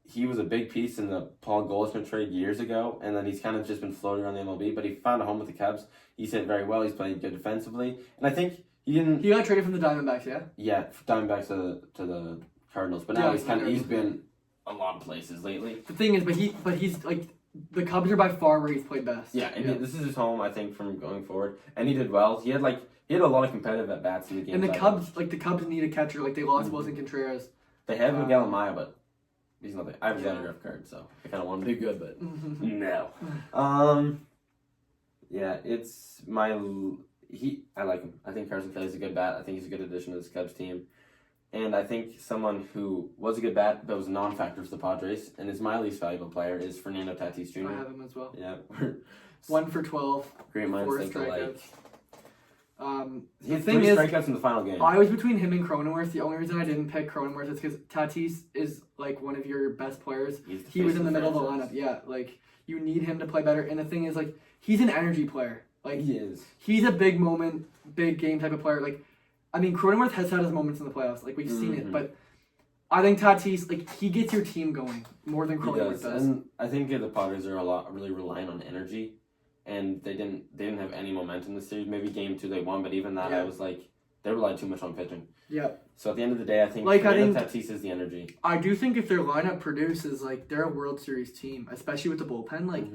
Speaker 2: he was a big piece in the Paul Goldschmidt trade years ago, and then he's kind of just been floating around the MLB, but he found a home with the Cubs. He's hit very well. He's played good defensively. And I think he
Speaker 1: got traded from the Diamondbacks, yeah?
Speaker 2: Yeah, Diamondbacks to the Cardinals. But now he's been a lot of places lately.
Speaker 1: The thing is, but he's the Cubs are by far where he's played best.
Speaker 2: Yeah, and this is his home, I think, from going forward. And he did well. He had a lot of competitive at bats in the game.
Speaker 1: And the Cubs need a catcher. They lost Wilson Contreras.
Speaker 2: They have Miguel Amaya, but he's not there. I have his autograph card, so I kind of want him to do good, but no. Yeah, it's I like him. I think Carson Kelly's a good bat. I think he's a good addition to this Cubs team. And I think someone who was a good bat but was a non-factor for the Padres and is my least valuable player is Fernando Tatis Jr.
Speaker 1: I have him as well.
Speaker 2: Yeah.
Speaker 1: 1 for 12.
Speaker 2: Great minds
Speaker 1: 4
Speaker 2: think alike.
Speaker 1: The
Speaker 2: He had
Speaker 1: thing
Speaker 2: 3
Speaker 1: is,
Speaker 2: strikeouts in the final game.
Speaker 1: I was between him and Cronenworth. The only reason I didn't pick Cronenworth is because Tatis is like one of your best players. He was in the middle of the lineup. Yeah, like you need him to play better. And the thing is, like, he's an energy player. Like
Speaker 2: He is.
Speaker 1: He's a big moment, big game type of player. Like, I mean, Cronenworth has had his moments in the playoffs. Like we've seen it, but I think Tatis, like, he gets your team going more than Cronenworth does.
Speaker 2: And I think the Padres are really relying on energy. And they didn't have any momentum this series. Maybe game 2 they won, but even that I was like they relied too much on pitching.
Speaker 1: Yeah.
Speaker 2: So at the end of the day, I think Tatis is the energy.
Speaker 1: I do think if their lineup produces, like, they're a World Series team, especially with the bullpen. Like,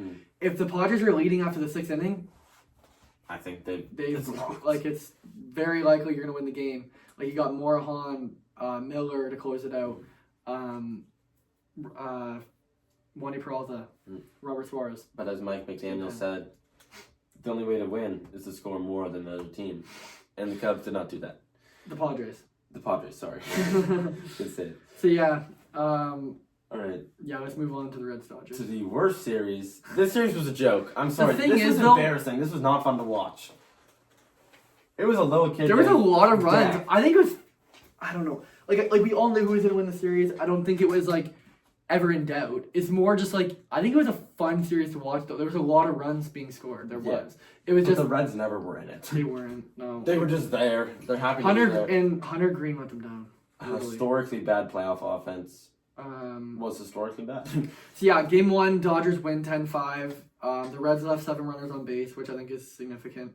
Speaker 1: if the Padres are leading after the 6th inning,
Speaker 2: I think
Speaker 1: it's very likely you're gonna win the game. Like, you got Morejon, Miller to close it out, Wandy Peralta, Robert Suarez.
Speaker 2: But as Mike McDaniel said, the only way to win is to score more than the other team. And the Cubs did not do that.
Speaker 1: The Padres, sorry.
Speaker 2: Good save.
Speaker 1: So, yeah.
Speaker 2: All right.
Speaker 1: Yeah, let's move on to the Reds Dodgers.
Speaker 2: To the worst series. This series was a joke. I'm sorry.
Speaker 1: This
Speaker 2: was embarrassing. This was not fun to watch. It was a little kid.
Speaker 1: There was a lot of runs. Yeah. I think it was, I don't know. Like we all knew who was going to win the series. I don't think it was, like, ever in doubt. It's more just like, I think it was a fun series to watch though. There was a lot of runs being scored. There was. It was just
Speaker 2: the Reds never were in it.
Speaker 1: They weren't. No.
Speaker 2: They were just there. They're happy to be there.
Speaker 1: And Hunter Green let them down.
Speaker 2: Historically bad playoff offense. Was historically bad.
Speaker 1: So yeah, game 1, Dodgers win 10-5. The Reds left 7 runners on base, which I think is significant.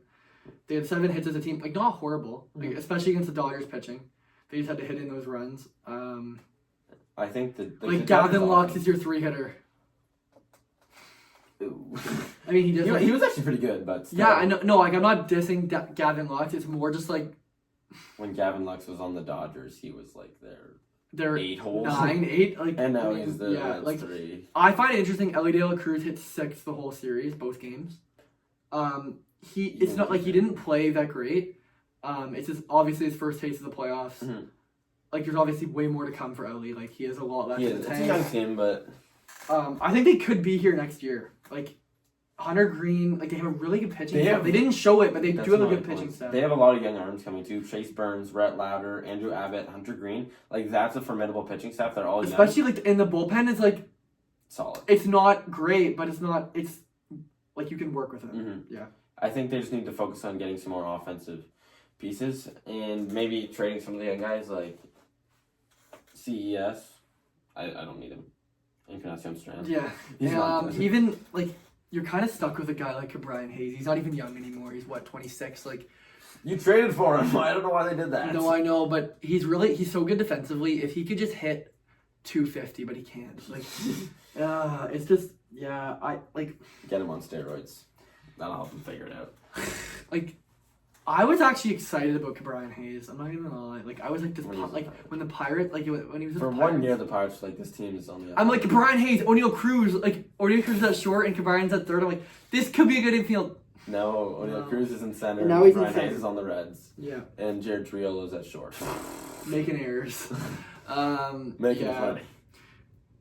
Speaker 1: They had 7 hits as a team. Like, not horrible. Like, especially against the Dodgers pitching. They just had to hit in those runs.
Speaker 2: I think that
Speaker 1: Gavin Lux is your 3-hitter. I mean,
Speaker 2: he was actually pretty good, but still.
Speaker 1: Yeah, I know. No, like, I'm not dissing Gavin Lux. It's more just like
Speaker 2: when Gavin Lux was on the Dodgers, he was like their 8 holes,
Speaker 1: 9, 8. Like,
Speaker 2: and now he's the Reds 3.
Speaker 1: I find it interesting. Ellie De La Cruz hit 6 the whole series, both games. It's not like he didn't play that great. It's just obviously his first taste of the playoffs. Like, there's obviously way more to come for Ellie. Like, he has a lot left in the tank.
Speaker 2: It's a young team, but
Speaker 1: I think they could be here next year. Like, Hunter Green, like, they have a really good pitching staff. They didn't show it, but they do have a good pitching staff.
Speaker 2: They have a lot of young arms coming too. Chase Burns, Rhett Lauder, Andrew Abbott, Hunter Green. Like, that's a formidable pitching staff. They're all
Speaker 1: especially young. Like in the bullpen is like
Speaker 2: solid.
Speaker 1: It's not great, but it's like you can work with it. Yeah.
Speaker 2: I think they just need to focus on getting some more offensive pieces and maybe trading some of the young guys like CES. I don't need him. Encarnacion Strand.
Speaker 1: Yeah. Even like you're kind of stuck with a guy like Brian Hayes. He's not even young anymore. He's 26. Like,
Speaker 2: you traded for him. I don't know why they did that.
Speaker 1: No, I know, but he's so good defensively. If he could just hit 250, but he can't. Like, it's just I like
Speaker 2: get him on steroids. That'll help him figure it out.
Speaker 1: Like, I was actually excited about Brian Hayes. I'm not even gonna lie. Like, I was like, when the Pirate, like when he was
Speaker 2: for 1 year, the Pirates like this team is on the.
Speaker 1: I'm like Brian Hayes, O'Neal Cruz, like O'Neal Cruz is at short and Brian's at third. I'm like, this could be a good infield.
Speaker 2: No, O'Neal Cruz is in center.
Speaker 1: And now he's
Speaker 2: Brian Hayes is on the Reds.
Speaker 1: Yeah.
Speaker 2: And Jared Triolo is at short.
Speaker 1: Making errors.
Speaker 2: Making it funny.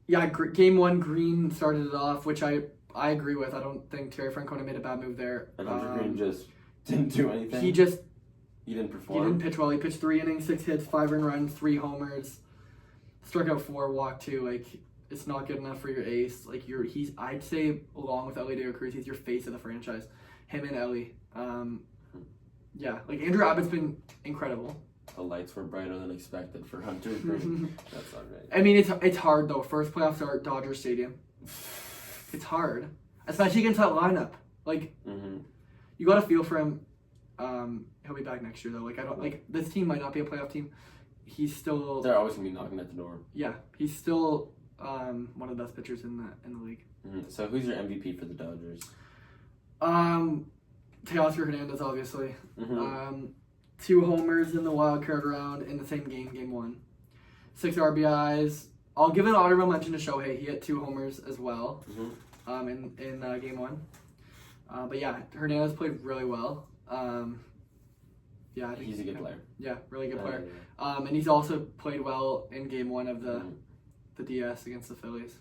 Speaker 1: Yeah, game 1, Green started it off, which I agree with. I don't think Terry Francona made a bad move there.
Speaker 2: And Hunter Green just didn't do anything.
Speaker 1: He
Speaker 2: didn't perform.
Speaker 1: He didn't pitch well. He pitched 3 innings, 6 hits, 5 earned runs, 3 homers, struck out 4, walked 2. Like, it's not good enough for your ace. Like, I'd say along with Ellie De La Cruz, he's your face of the franchise. Him and Ellie. Yeah, like Andrew Abbott's been incredible.
Speaker 2: The lights were brighter than expected for Hunter Green. That's not right.
Speaker 1: I mean, it's hard though. First playoff start, Dodger Stadium. It's hard, especially against that lineup. Like, you got to feel for him. He'll be back next year though. Like, I don't like this team might not be a playoff team. He's still.
Speaker 2: They're always gonna be knocking at the door.
Speaker 1: Yeah, he's still one of the best pitchers in the league.
Speaker 2: So who's your MVP for the Dodgers?
Speaker 1: Teoscar Hernandez, obviously. 2 homers in the wild card round in the same game, game 1. 6 RBIs. I'll give an honorable mention to Shohei. He hit 2 homers as well in game 1. But yeah, Hernandez played really well. Yeah, I think
Speaker 2: he's a good player.
Speaker 1: Yeah, really good player. And he's also played well in Game 1 of the DS against the Phillies.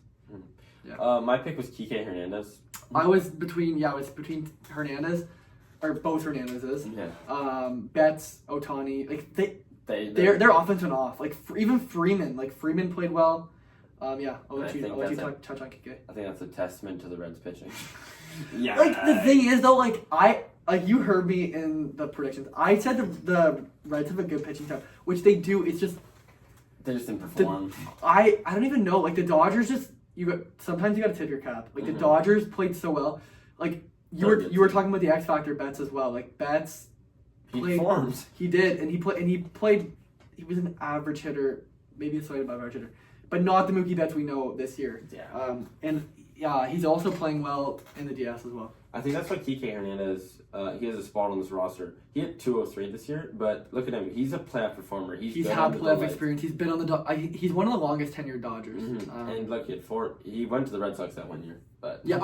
Speaker 2: Yeah. My pick was Kike Hernandez.
Speaker 1: I was between Hernandez, or both Hernandezes.
Speaker 2: Yeah.
Speaker 1: Betts, Ohtani, like their offense went off. Like even Freeman, Freeman played well. Yeah, I'll let you touch on Kike.
Speaker 2: I think that's a testament to the Reds pitching. Yeah.
Speaker 1: Like the thing is though, you heard me in the predictions. I said the Reds have a good pitching staff, which they do. It's just
Speaker 2: they just didn't perform.
Speaker 1: I don't even know. Like the Dodgers sometimes you gotta tip your cap. Like the Dodgers played so well. Like you were talking about the X Factor Betts as well. Like Betts
Speaker 2: performed.
Speaker 1: He did, and he played. He was an average hitter, maybe a slight above average hitter, but not the Mookie Betts we know this year.
Speaker 2: Yeah.
Speaker 1: And yeah, he's also playing well in the DS as well.
Speaker 2: I think that's why Kike Hernandez, he has a spot on this roster. He hit 203 this year, but look at him. He's a playoff performer. He's
Speaker 1: had playoff experience. He's been on the he's one of the longest tenured Dodgers.
Speaker 2: And look, he went to the Red Sox that 1 year. But
Speaker 1: yeah,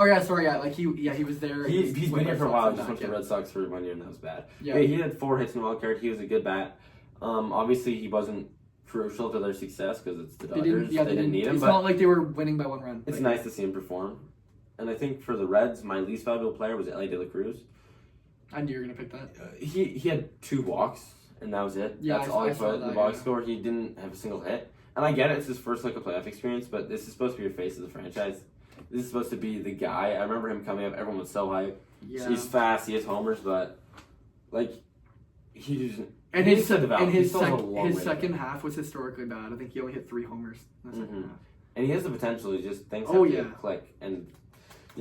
Speaker 1: he was there.
Speaker 2: He's been here for a while. Just went to the Red Sox for 1 year, and that was bad. Yeah, he had 4 hits in the wild card. He was a good bat. Obviously, he wasn't crucial to their success because it's the Dodgers. They didn't need him.
Speaker 1: It's not like they were winning by 1 run.
Speaker 2: It's nice to see him perform. And I think for the Reds, my least valuable player was Elly De La Cruz.
Speaker 1: I knew you were going to pick that.
Speaker 2: He had 2 walks, and that was it.
Speaker 1: Yeah,
Speaker 2: that's all he put in the box score. He didn't have a single hit. And I get it, it's his first a playoff experience, but this is supposed to be your face of the franchise. This is supposed to be the guy. I remember him coming up, everyone was so hyped. Yeah. He's fast, he has homers, but he doesn't.
Speaker 1: And his second half was historically bad. I think he only hit 3 homers in the second half.
Speaker 2: And he has the potential to just things have to click. And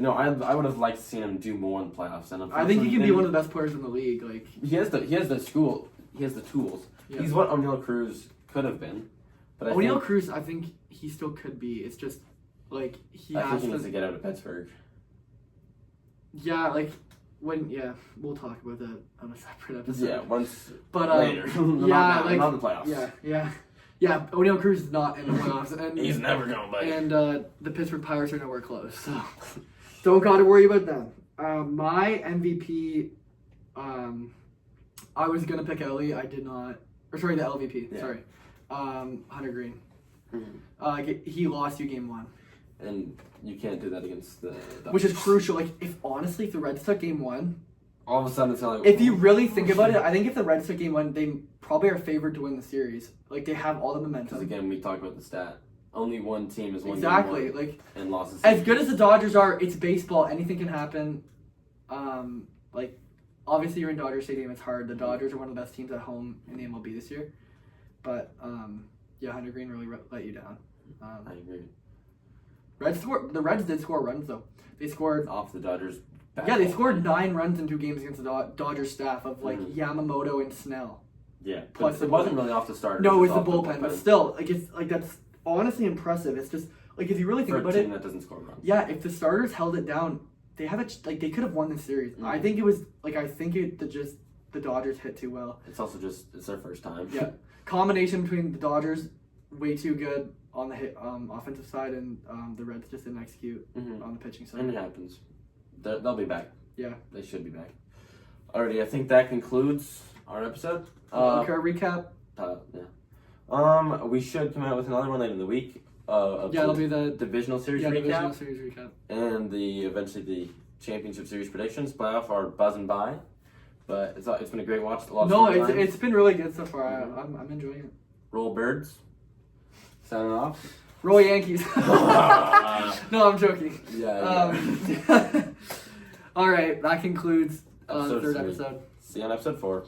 Speaker 2: I would have liked to see him do more in the playoffs. And
Speaker 1: I think he can be one of the best players in the league.
Speaker 2: He has the tools. Yeah. He's what Oneil Cruz could have been. But
Speaker 1: Oneil Cruz, I think he still could be. It's just
Speaker 2: I think he needs to get out of Pittsburgh.
Speaker 1: Yeah, we'll talk about that on a separate episode.
Speaker 2: Yeah, later.
Speaker 1: Not
Speaker 2: in the playoffs.
Speaker 1: Yeah. Oneil Cruz is not in the playoffs, and
Speaker 2: he's never going back.
Speaker 1: And the Pittsburgh Pirates are nowhere close, so don't got to worry about them. My MVP, I was gonna pick Elly. I did not. Or sorry, the LVP. Yeah. Sorry, Hunter Green. He lost you Game 1.
Speaker 2: And you can't do that against the Dodgers.
Speaker 1: Which is crucial. If the Reds took Game 1,
Speaker 2: all of a sudden it's like...
Speaker 1: If you really think about it, I think if the Reds took Game 1, they probably are favored to win the series. They have all the momentum.
Speaker 2: Because again, we talked about the stat. Only one team is won
Speaker 1: Game
Speaker 2: 1 and lost the
Speaker 1: series. As good as the Dodgers are, it's baseball. Anything can happen. Obviously you're in Dodger Stadium. It's hard. The Dodgers are one of the best teams at home in the MLB this year. But, Hunter Green really let you down.
Speaker 2: I agree.
Speaker 1: The Reds did score runs though. They scored
Speaker 2: off the Dodgers.
Speaker 1: They scored 9 runs in 2 games against the Dodgers staff of Yamamoto and Snell.
Speaker 2: Yeah, plus it wasn't really off the start.
Speaker 1: No, it was the bullpen, but still, it's that's honestly impressive. It's just if you really think about it,
Speaker 2: that doesn't score runs.
Speaker 1: Yeah, if the starters held it down, they have it. They could have won this series. I think it was the Dodgers hit too well.
Speaker 2: It's also it's their first time.
Speaker 1: Yeah, combination between the Dodgers way too good on the offensive side, and the Reds just didn't execute on the pitching side.
Speaker 2: And it happens. They'll be back.
Speaker 1: Yeah.
Speaker 2: They should be back. Alrighty, I think that concludes our episode.
Speaker 1: Recap.
Speaker 2: Yeah. We should come out with another one later in the week.
Speaker 1: It'll be the
Speaker 2: divisional series recap.
Speaker 1: Divisional series recap.
Speaker 2: And eventually the championship series predictions. Playoff are buzzing by. But it's been a great watch.
Speaker 1: It's been really good so far. I'm enjoying it.
Speaker 2: Roll Birds. Signing off.
Speaker 1: Roll Yankees. No, I'm joking.
Speaker 2: Yeah.
Speaker 1: All right, that concludes the 3rd episode.
Speaker 2: See you on episode 4.